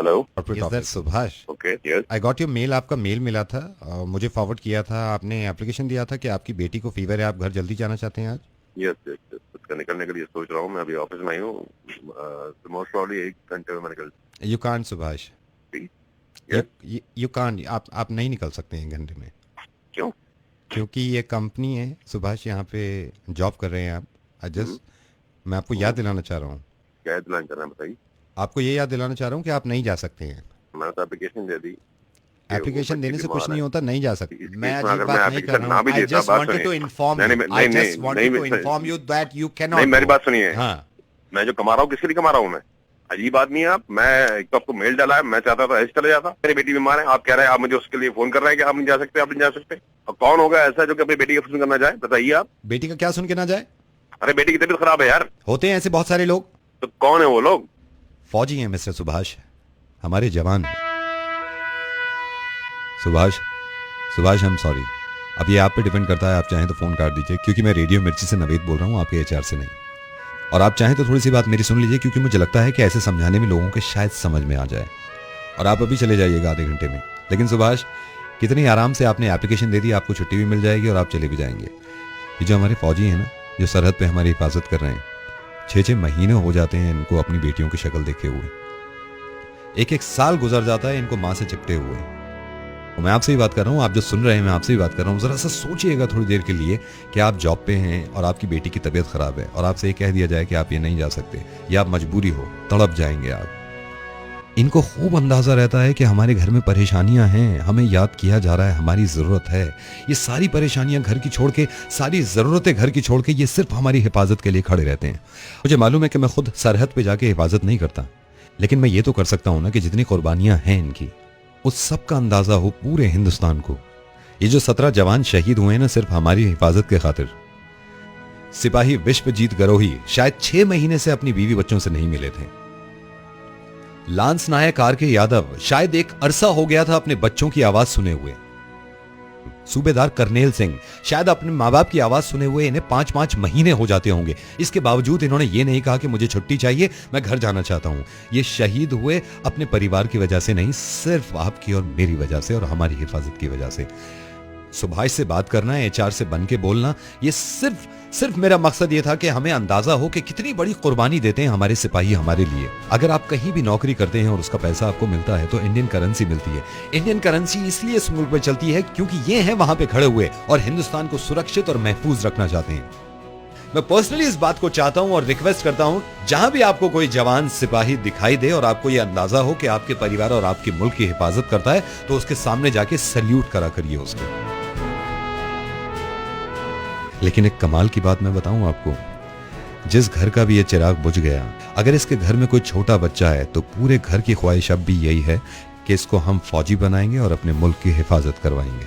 Hello, Is that Subhash? Okay, yes, I got your mail, आपका mail मिला था, मुझे फॉरवर्ड किया था, आपने एप्लीकेशन दिया था कि आपकी बेटी को फीवर है, आप घर जल्दी जाना चाहते हैं आज। यस यस यस, उसका निकलने के लिए सोच रहा हूँ। मैं अभी ऑफिस में आई हूँ, मोस्ट प्रॉब्ली 1 घंटे में मैं निकल। You can't Subhash, yes, you can't, आप नहीं निकल सकते हैं 1 घंटे में। क्यों? क्योंकि ये कंपनी है सुभाष, यहाँ पे जॉब कर रहे हैं आप। जस्ट मैं आपको याद दिलाना चाह रहा हूँ, क्या हेडलाइन करना है बताइए। आपको ये याद दिलाना चाह रहा हूँ कि आप नहीं जा सकते हैं। मैंने तो एप्लीकेशन दे दी। एप्लीकेशन देने से कुछ नहीं होता, नहीं जा सकते। इस मैं केस में अजीब अगर बात मैं नहीं कर एप्लीकेशन रहा ना हूँ। भी आई देता, जस्ट बात वांटेड टू सुनिए। इन्फॉर्म नहीं, यू, नहीं, आई नहीं, जस्ट वांटेड नहीं, to inform you that you can नहीं, मेरी नॉट। बात सुनिए। हाँ, मैं जो कमा रहा हूँ किसके लिए कमा रहा हूँ मैं? अजीब आदमी है आप। मैं एक तो आपको मेल डाला है, मैं चाहता था ऐसे चले जाता। मेरी बेटी बीमार है, आप कह रहे हैं, आप मुझे उसके लिए फोन कर रहे हैं कि आप नहीं जा सकते, आप नहीं जा सकते। और कौन होगा ऐसा जो कि अपनी बेटी का फोन करना चाहे? बताइए आप। बेटी का क्या सुन के ना जाए? अरे बेटी की तबीयत खराब है यार। होते हैं ऐसे बहुत सारे लोग। तो कौन है वो लोग? फौजी हैं मिस्टर सुभाष, हमारे जवान हैं। Subhash, Subhash, I am sorry. अब ये आप पे डिपेंड करता है, आप चाहें तो फोन काट दीजिए, क्योंकि मैं रेडियो मिर्ची से नवेद बोल रहा हूँ, आपके एचआर से नहीं। और आप चाहें तो थोड़ी सी बात मेरी सुन लीजिए, क्योंकि मुझे लगता है कि ऐसे समझाने में लोगों के शायद समझ में आ जाए। और आप अभी चले जाइएगा आधे घंटे में। लेकिन सुभाष, कितनी आराम से आपने एप्लीकेशन दे दी, आपको छुट्टी भी मिल जाएगी और आप चले भी जाएंगे। ये जो हमारे फौजी हैं ना, जो सरहद पे हमारी हिफाजत कर रहे हैं, 6-6 महीने हो जाते हैं इनको अपनी बेटियों की शक्ल देखे हुए। 1-1 साल गुजर जाता है इनको माँ से चिपटे हुए। तो मैं आपसे ही बात कर रहा हूँ, आप जो सुन रहे हैं मैं आपसे ही बात कर रहा हूँ। जरा सा सोचिएगा थोड़ी देर के लिए कि आप जॉब पे हैं और आपकी बेटी की तबीयत खराब है और आपसे ये कह दिया जाए कि आप ये नहीं जा सकते, या आप मजबूरी हो, तड़प जाएंगे आप। इनको खूब अंदाजा रहता है कि हमारे घर में परेशानियां हैं, हमें याद किया जा रहा है, हमारी जरूरत है। ये सारी परेशानियां घर की छोड़ के, सारी जरूरतें घर की छोड़ के, ये सिर्फ हमारी हिफाजत के लिए खड़े रहते हैं। मुझे मालूम है कि मैं खुद सरहद पे जाके हिफाजत नहीं करता, लेकिन मैं ये तो कर सकता हूं ना कि जितनी कुर्बानियां हैं इनकी, उस सब का अंदाजा हो पूरे हिंदुस्तान को। ये जो 17 जवान शहीद हुए ना सिर्फ हमारी हिफाजत के खातिर। सिपाही विश्वजीत गरोही शायद 6 महीने से अपनी बीवी बच्चों से नहीं मिले थे। लांस नायक आर.के. यादव शायद एक अरसा हो गया था अपने बच्चों की आवाज सुने हुए। सूबेदार करनेल सिंह शायद अपने माँ बाप की आवाज सुने हुए इन्हें 5-5 महीने हो जाते होंगे। इसके बावजूद इन्होंने ये नहीं कहा कि मुझे छुट्टी चाहिए, मैं घर जाना चाहता हूं। ये शहीद हुए अपने परिवार की वजह से नहीं, सिर्फ आपकी और मेरी वजह से और हमारी हिफाजत की वजह से। सुभाष से बात करना, एचआर से बन के बोलना, ये सिर्फ मेरा मकसद ये था कि हमें अंदाजा हो कि कितनी बड़ी कुर्बानी देते हैं हमारे सिपाही हमारे लिए। अगर आप कहीं भी नौकरी करते हैं और उसका पैसा आपको मिलता है तो इंडियन करेंसी मिलती है। इंडियन करेंसी इसलिए इस मुल्क में चलती है क्योंकि ये हैं वहां पे खड़े हुए और हिंदुस्तान को सुरक्षित और महफूज रखना चाहते हैं। मैं पर्सनली इस बात को चाहता हूं और रिक्वेस्ट करता हूं, जहां भी आपको कोई जवान सिपाही दिखाई दे और आपको यह अंदाजा हो कि आपके परिवार और आपके मुल्क की हिफाजत करता है, तो उसके सामने जाके सैल्यूट करा करिए उसको। लेकिन एक कमाल की बात मैं बताऊं आपको, जिस घर का भी ये चिराग बुझ गया, अगर इसके घर में कोई छोटा बच्चा है तो पूरे घर की ख्वाहिश अब भी यही है कि इसको हम फौजी बनाएंगे और अपने मुल्क की हिफाजत करवाएंगे।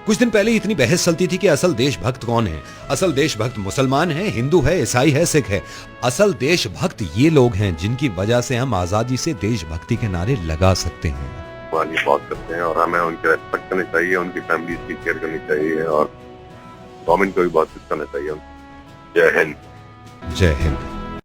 कुछ दिन पहले इतनी बहस चलती थी कि असल देशभक्त कौन है। असल देशभक्त मुसलमान है, हिंदू है, ईसाई है, सिख है। असल देशभक्त ये लोग हैं जिनकी वजह से हम आजादी से देशभक्ति के नारे लगा सकते हैं। बात करते हैं और हमें उनकी रेस्पेक्ट करनी चाहिए, उनकी फैमिली की केयर करनी चाहिए और गवर्नमेंट को भी बहुत कुछ करना चाहिए। जय हिंद। जय हिंद।